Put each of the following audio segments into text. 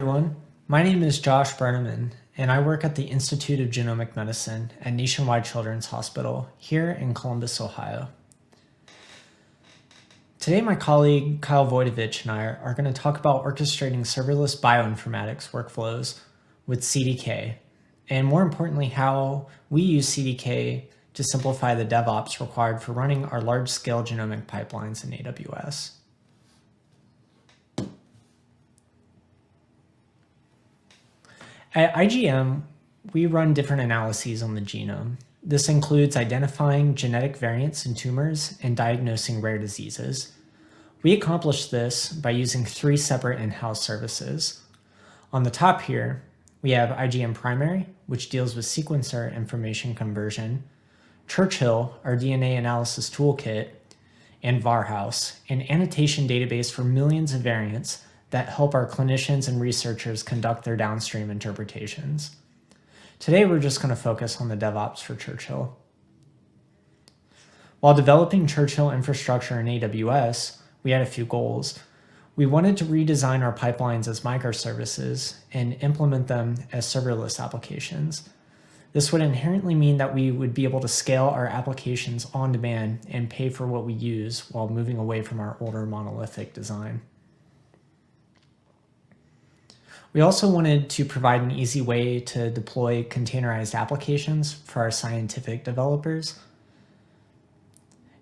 everyone. My name is Josh Brenneman, and I work at the Institute of Genomic Medicine at Nationwide Children's Hospital here in Columbus, Ohio. Today, my colleague Kyle Voytovich and I are going to talk about orchestrating serverless bioinformatics workflows with CDK, and more importantly, how we use CDK to simplify the DevOps required for running our large-scale genomic pipelines in AWS. At IgM, we run different analyses on the genome. This includes identifying genetic variants in tumors and diagnosing rare diseases. We accomplish this by using 3 separate in-house services. On the top here, we have IgM Primary, which deals with sequencer information conversion, Churchill, our DNA analysis toolkit, and Varhouse, an annotation database for millions of variants that help our clinicians and researchers conduct their downstream interpretations. Today, we're just going to focus on the DevOps for Churchill. While developing Churchill infrastructure in AWS, we had a few goals. We wanted to redesign our pipelines as microservices and implement them as serverless applications. This would inherently mean that we would be able to scale our applications on demand and pay for what we use while moving away from our older monolithic design. We also wanted to provide an easy way to deploy containerized applications for our scientific developers.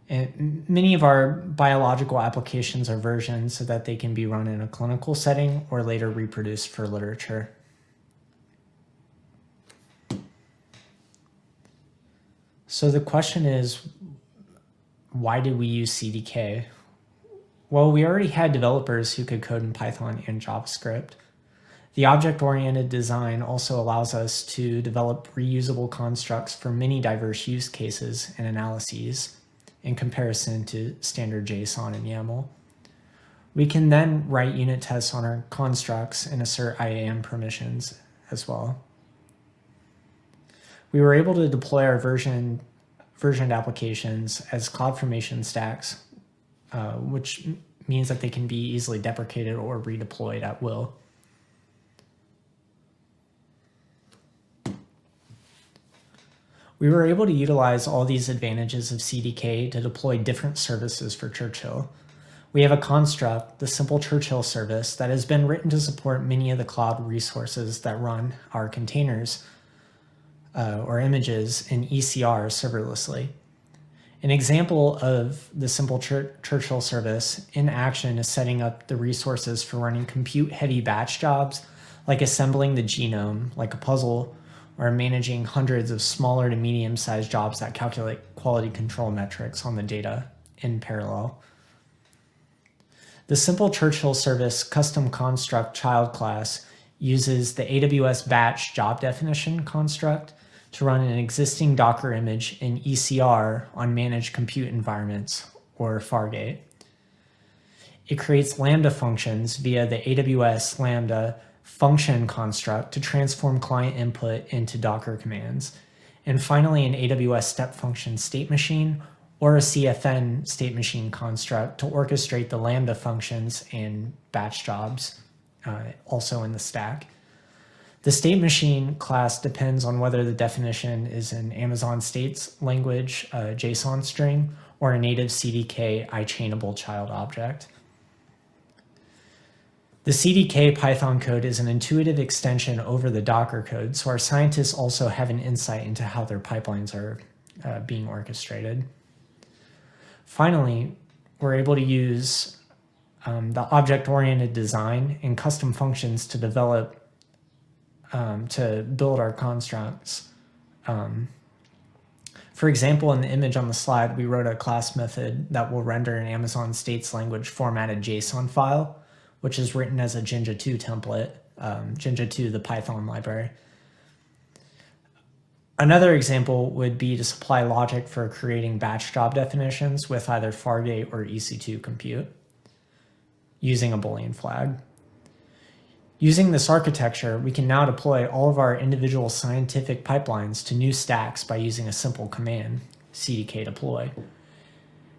And many of our biological applications are versioned so that they can be run in a clinical setting or later reproduced for literature. So the question is, why did we use CDK? Well, we already had developers who could code in Python and JavaScript. The object-oriented design also allows us to develop reusable constructs for many diverse use cases and analyses in comparison to standard JSON and YAML. We can then write unit tests on our constructs and assert IAM permissions as well. We were able to deploy our versioned applications as CloudFormation stacks, which means that they can be easily deprecated or redeployed at will. We were able to utilize all these advantages of CDK to deploy different services for Churchill. We have a construct, the simple Churchill service, that has been written to support many of the cloud resources that run our containers or images in ECR serverlessly. An example of the simple Churchill service in action is setting up the resources for running compute-heavy batch jobs, like assembling the genome like a puzzle, or managing hundreds of smaller to medium-sized jobs that calculate quality control metrics on the data in parallel. The simple Churchill service custom construct child class uses the AWS batch job definition construct to run an existing Docker image in ECR on managed compute environments, or Fargate. It creates Lambda functions via the AWS Lambda function construct to transform client input into Docker commands. And finally, an AWS step function state machine or a CFN state machine construct to orchestrate the Lambda functions and batch jobs also in the stack. The state machine class depends on whether the definition is an Amazon States language JSON string or a native CDK iChainable child object. The CDK Python code is an intuitive extension over the Docker code, so our scientists also have an insight into how their pipelines are being orchestrated. Finally, we're able to use the object-oriented design and custom functions to develop, to build our constructs. For example, in the image on the slide, we wrote a class method that will render an Amazon States language formatted JSON file, which is written as a Jinja 2 template, Jinja 2, the Python library. Another example would be to supply logic for creating batch job definitions with either Fargate or EC2 compute using a Boolean flag. Using this architecture, we can now deploy all of our individual scientific pipelines to new stacks by using a simple command, CDK deploy.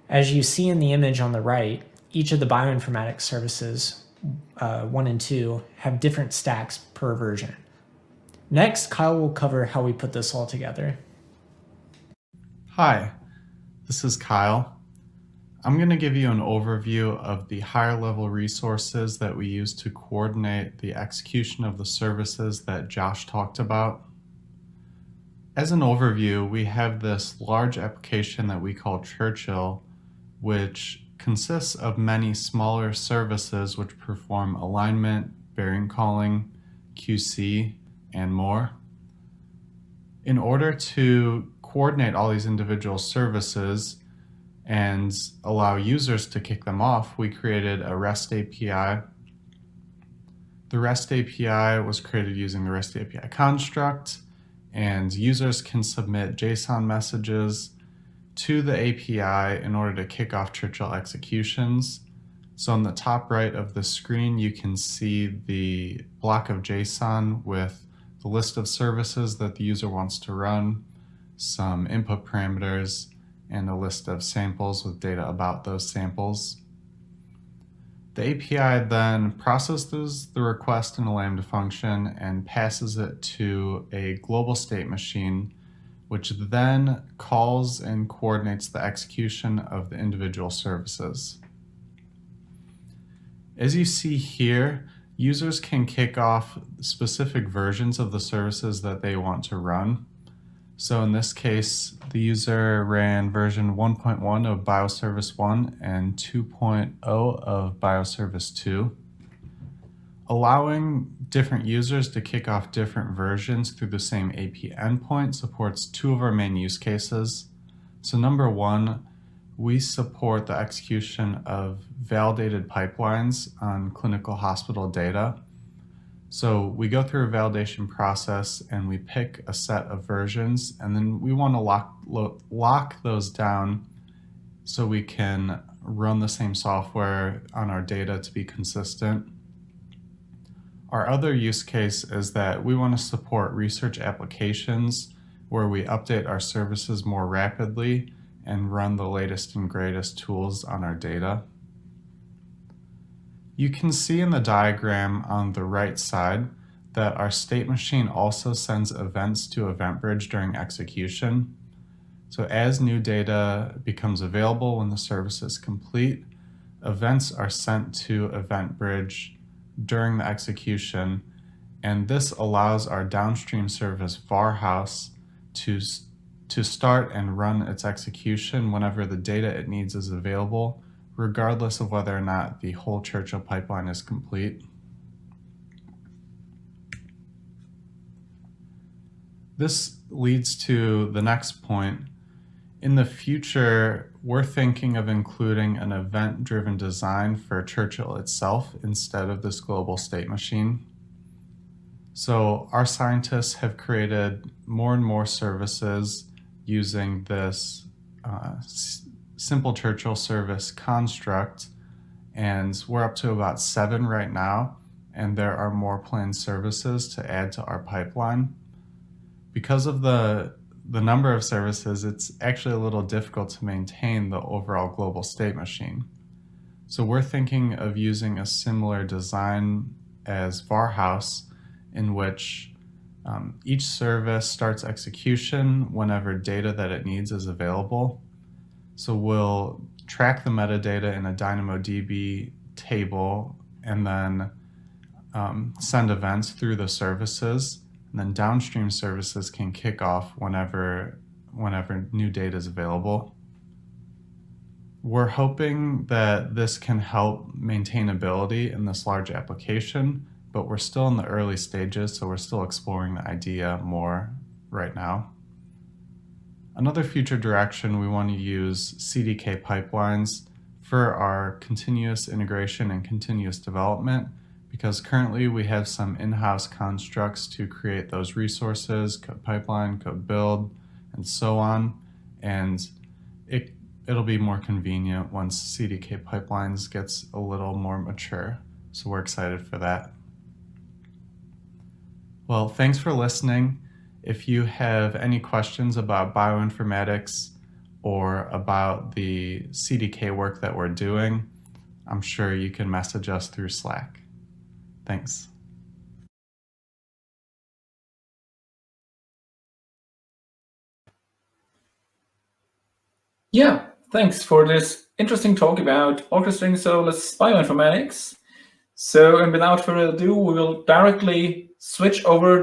As you see in the image on the right, each of the bioinformatics services 1 and 2 have different stacks per version. Next, Kyle will cover how we put this all together. Hi, this is Kyle. I'm going to give you an overview of the higher level resources that we use to coordinate the execution of the services that Josh talked about. As an overview, we have this large application that we call Churchill, which consists of many smaller services which perform alignment, bearing calling, QC, and more. In order to coordinate all these individual services and allow users to kick them off, we created a REST API. The REST API was created using the REST API construct, and users can submit JSON messages to the API in order to kick off Churchill executions. So on the top right of the screen, you can see the block of JSON with the list of services that the user wants to run, some input parameters, and a list of samples with data about those samples. The API then processes the request in a Lambda function and passes it to a global state machine, which then calls and coordinates the execution of the individual services. As you see here, users can kick off specific versions of the services that they want to run. So in this case, the user ran version 1.1 of Bioservice 1 and 2.0 of Bioservice 2. Allowing different users to kick off different versions through the same API endpoint supports two of our main use cases. So number one, we support the execution of validated pipelines on clinical hospital data. So we go through a validation process and we pick a set of versions, and then we want to lock those down so we can run the same software on our data to be consistent. Our other use case is that we want to support research applications where we update our services more rapidly and run the latest and greatest tools on our data. You can see in the diagram on the right side that our state machine also sends events to EventBridge during execution. So as new data becomes available when the service is complete, events are sent to EventBridge during the execution, and this allows our downstream service Varhouse to start and run its execution whenever the data it needs is available, regardless of whether or not the whole Churchill pipeline is complete. This leads to the next point. In the future, we're thinking of including an event-driven design for Churchill itself instead of this global state machine. So our scientists have created more and more services using this simple Churchill service construct, and we're up to about 7 right now, and there are more planned services to add to our pipeline. Because of the number of services, it's actually a little difficult to maintain the overall global state machine. So we're thinking of using a similar design as Varhouse, in which each service starts execution whenever data that it needs is available. So we'll track the metadata in a DynamoDB table and then send events through the services, and then downstream services can kick off whenever new data is available. We're hoping that this can help maintainability in this large application, but we're still in the early stages, so we're still exploring the idea more right now. Another future direction, we want to use CDK pipelines for our continuous integration and continuous development, because currently we have some in-house constructs to create those resources, code pipeline, code build, and so on, and it'll be more convenient once CDK pipelines gets a little more mature. So we're excited for that. Well, thanks for listening. If you have any questions about bioinformatics or about the CDK work that we're doing, I'm sure you can message us through Slack. Thanks. Yeah, thanks for this interesting talk about orchestrating serverless bioinformatics. So, and without further ado, we will directly switch over